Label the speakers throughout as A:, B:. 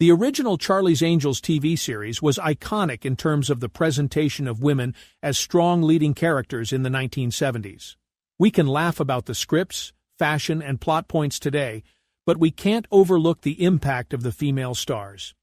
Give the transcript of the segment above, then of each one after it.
A: The original Charlie's Angels TV series was iconic in terms of the presentation of women as strong leading characters in the 1970s. We can laugh about the scripts, fashion, and plot points today, but we can't overlook the impact of the female stars.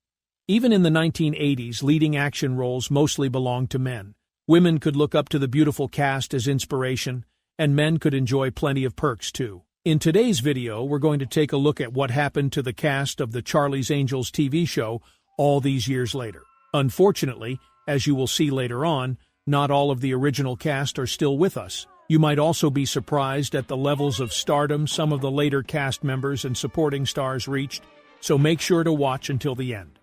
A: Even in the 1980s, leading action roles mostly belonged to men. Women could look up to the beautiful cast as inspiration, and men could enjoy plenty of perks too. In today's video, we're going to take a look at what happened to the cast of the Charlie's Angels TV show all these years later. Unfortunately, as you will see later on, not all of the original cast are still with us. You might also be surprised at the levels of stardom some of the later cast members and supporting stars reached, so make sure to watch until the end.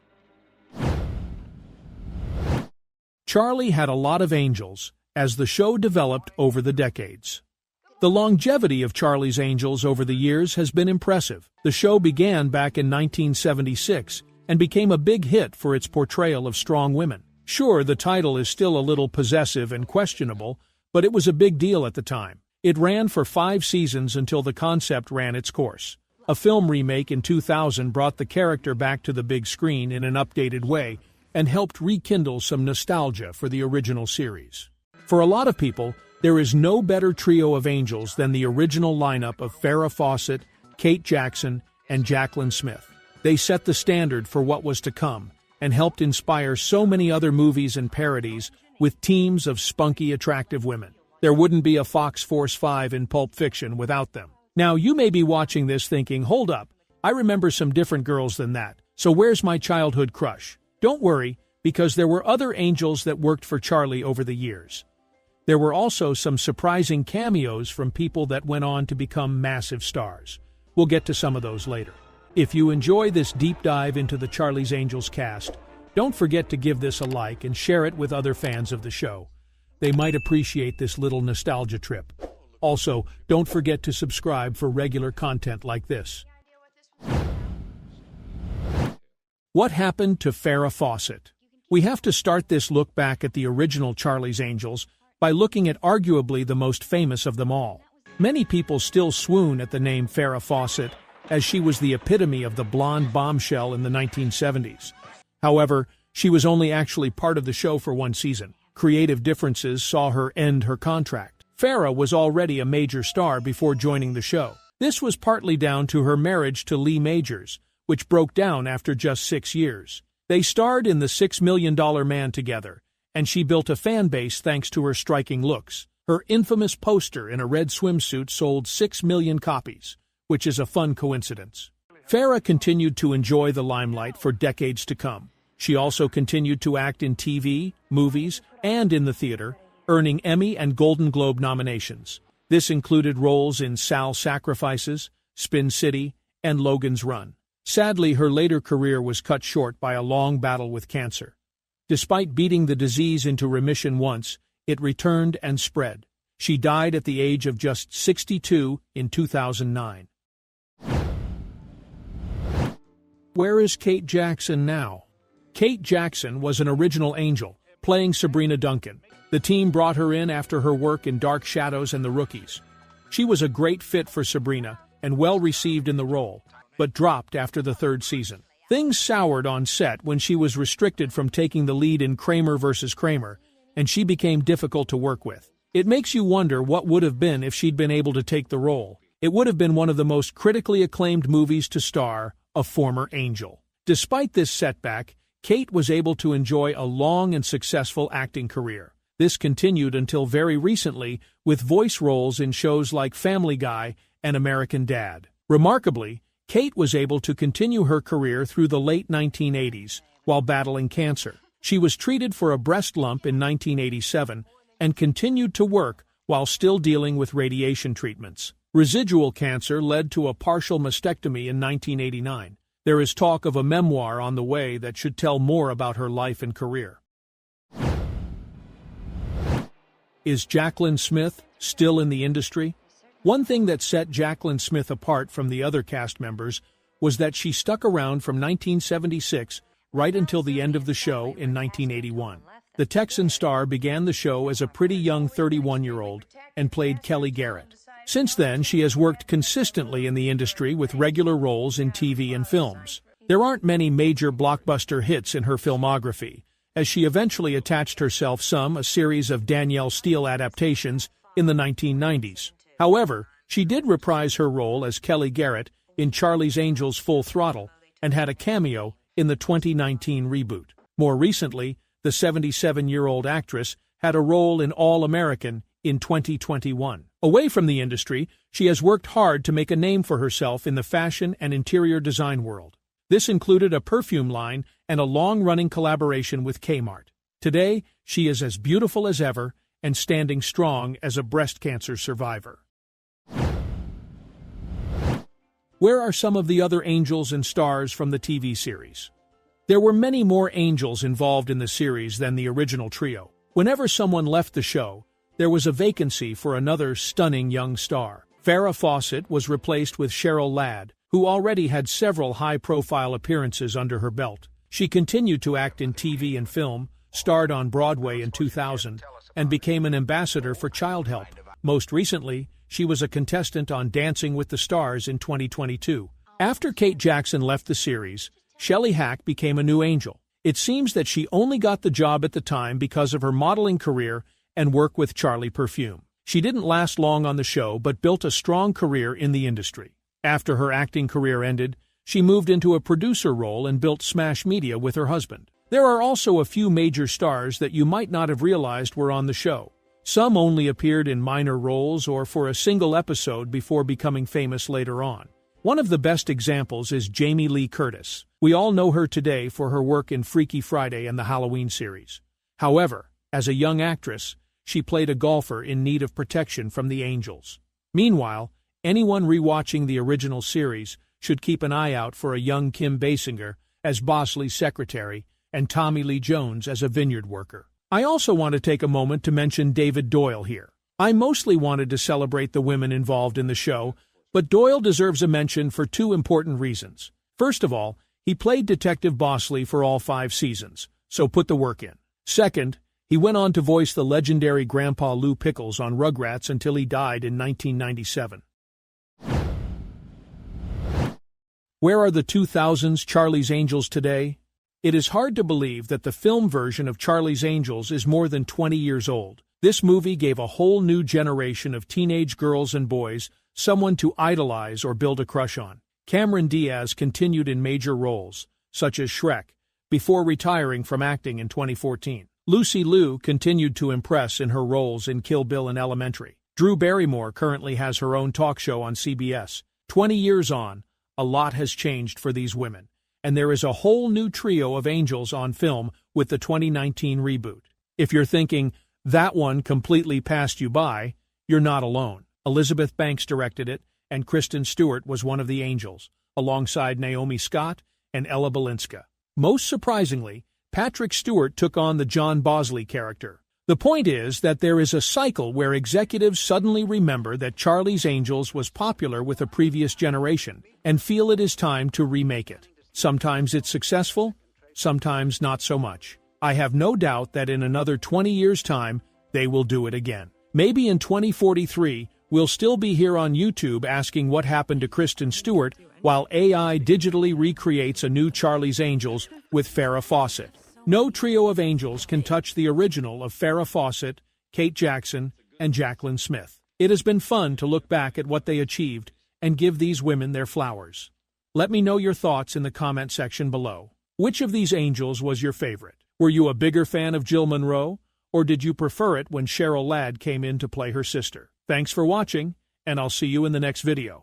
A: Charlie had a lot of angels as the show developed over the decades. The longevity of Charlie's Angels over the years has been impressive. The show began back in 1976 and became a big hit for its portrayal of strong women. Sure, the title is still a little possessive and questionable, but it was a big deal at the time. It ran for 5 seasons until the concept ran its course. A film remake in 2000 brought the character back to the big screen in an updated way and helped rekindle some nostalgia for the original series. For a lot of people, there is no better trio of angels than the original lineup of Farrah Fawcett, Kate Jackson, and Jaclyn Smith. They set the standard for what was to come and helped inspire so many other movies and parodies with teams of spunky, attractive women. There wouldn't be a Fox Force 5 in Pulp Fiction without them. Now, you may be watching this thinking, hold up, I remember some different girls than that, so where's my childhood crush? Don't worry, because there were other angels that worked for Charlie over the years. There were also some surprising cameos from people that went on to become massive stars. We'll get to some of those later. If you enjoy this deep dive into the Charlie's Angels cast, don't forget to give this a like and share it with other fans of the show. They might appreciate this little nostalgia trip. Also, don't forget to subscribe for regular content like this. What happened to Farrah Fawcett? We have to start this look back at the original Charlie's Angels by looking at arguably the most famous of them all. Many people still swoon at the name Farrah Fawcett, as she was the epitome of the blonde bombshell in the 1970s. However, she was only actually part of the show for 1 season. Creative differences saw her end her contract. Farrah was already a major star before joining the show. This was partly down to her marriage to Lee Majors, which broke down after just 6 years. They starred in The $6 Million Man together, and she built a fan base thanks to her striking looks. Her infamous poster in a red swimsuit sold 6 million copies, which is a fun coincidence. Farrah continued to enjoy the limelight for decades to come. She also continued to act in TV, movies, and in the theater, earning Emmy and Golden Globe nominations. This included roles in Sal's Sacrifices, Spin City, and Logan's Run. Sadly, her later career was cut short by a long battle with cancer. Despite beating the disease into remission once, it returned and spread. She died at the age of just 62 in 2009. Where is Kate Jackson now? Kate Jackson was an original angel, playing Sabrina Duncan. The team brought her in after her work in Dark Shadows and The Rookies. She was a great fit for Sabrina and well received in the role, but dropped after the 3rd season. Things soured on set when she was restricted from taking the lead in Kramer vs. Kramer, and she became difficult to work with. It makes you wonder what would have been if she'd been able to take the role. It would have been one of the most critically acclaimed movies to star a former angel. Despite this setback, Kate was able to enjoy a long and successful acting career. This continued until very recently with voice roles in shows like Family Guy and American Dad. Remarkably, Kate was able to continue her career through the late 1980s while battling cancer. She was treated for a breast lump in 1987 and continued to work while still dealing with radiation treatments. Residual cancer led to a partial mastectomy in 1989. There is talk of a memoir on the way that should tell more about her life and career. Is Jaclyn Smith still in the industry? One thing that set Jaclyn Smith apart from the other cast members was that she stuck around from 1976 right until the end of the show in 1981. The Texan star began the show as a pretty young 31-year-old and played Kelly Garrett. Since then, she has worked consistently in the industry with regular roles in TV and films. There aren't many major blockbuster hits in her filmography, as she eventually attached herself a series of Danielle Steele adaptations in the 1990s. However, she did reprise her role as Kelly Garrett in Charlie's Angels Full Throttle and had a cameo in the 2019 reboot. More recently, the 77-year-old actress had a role in All-American in 2021. Away from the industry, she has worked hard to make a name for herself in the fashion and interior design world. This included a perfume line and a long-running collaboration with Kmart. Today, she is as beautiful as ever and standing strong as a breast cancer survivor. Where are some of the other angels and stars from the TV series? There were many more angels involved in the series than the original trio. Whenever someone left the show, there was a vacancy for another stunning young star. Farrah Fawcett was replaced with Cheryl Ladd, who already had several high-profile appearances under her belt. She continued to act in TV and film, starred on Broadway in 2000, and became an ambassador for Child Help. Most recently, she was a contestant on Dancing with the Stars in 2022. After Kate Jackson left the series, Shelley Hack became a new angel. It seems that she only got the job at the time because of her modeling career and work with Charlie Perfume. She didn't last long on the show but built a strong career in the industry. After her acting career ended, she moved into a producer role and built Smash Media with her husband. There are also a few major stars that you might not have realized were on the show. Some only appeared in minor roles or for a single episode before becoming famous later on. One of the best examples is Jamie Lee Curtis. We all know her today for her work in Freaky Friday and the Halloween series. However, as a young actress, she played a golfer in need of protection from the angels. Meanwhile, anyone rewatching the original series should keep an eye out for a young Kim Basinger as Bosley's secretary and Tommy Lee Jones as a vineyard worker. I also want to take a moment to mention David Doyle here. I mostly wanted to celebrate the women involved in the show, but Doyle deserves a mention for two important reasons. First of all, he played Detective Bosley for all 5 seasons, so put the work in. Second, he went on to voice the legendary Grandpa Lou Pickles on Rugrats until he died in 1997. Where are the 2000s Charlie's Angels today? It is hard to believe that the film version of Charlie's Angels is more than 20 years old. This movie gave a whole new generation of teenage girls and boys someone to idolize or build a crush on. Cameron Diaz continued in major roles, such as Shrek, before retiring from acting in 2014. Lucy Liu continued to impress in her roles in Kill Bill and Elementary. Drew Barrymore currently has her own talk show on CBS. 20 years on, a lot has changed for these women, and there is a whole new trio of angels on film with the 2019 reboot. If you're thinking, that one completely passed you by, you're not alone. Elizabeth Banks directed it, and Kristen Stewart was one of the angels, alongside Naomi Scott and Ella Balinska. Most surprisingly, Patrick Stewart took on the John Bosley character. The point is that there is a cycle where executives suddenly remember that Charlie's Angels was popular with a previous generation and feel it is time to remake it. Sometimes it's successful, sometimes not so much. I have no doubt that in another 20 years' time, they will do it again. Maybe in 2043, we'll still be here on YouTube asking what happened to Kristen Stewart while AI digitally recreates a new Charlie's Angels with Farrah Fawcett. No trio of angels can touch the original of Farrah Fawcett, Kate Jackson, and Jaclyn Smith. It has been fun to look back at what they achieved and give these women their flowers. Let me know your thoughts in the comment section below. Which of these angels was your favorite? Were you a bigger fan of Jill Monroe, or did you prefer it when Cheryl Ladd came in to play her sister? Thanks for watching, and I'll see you in the next video.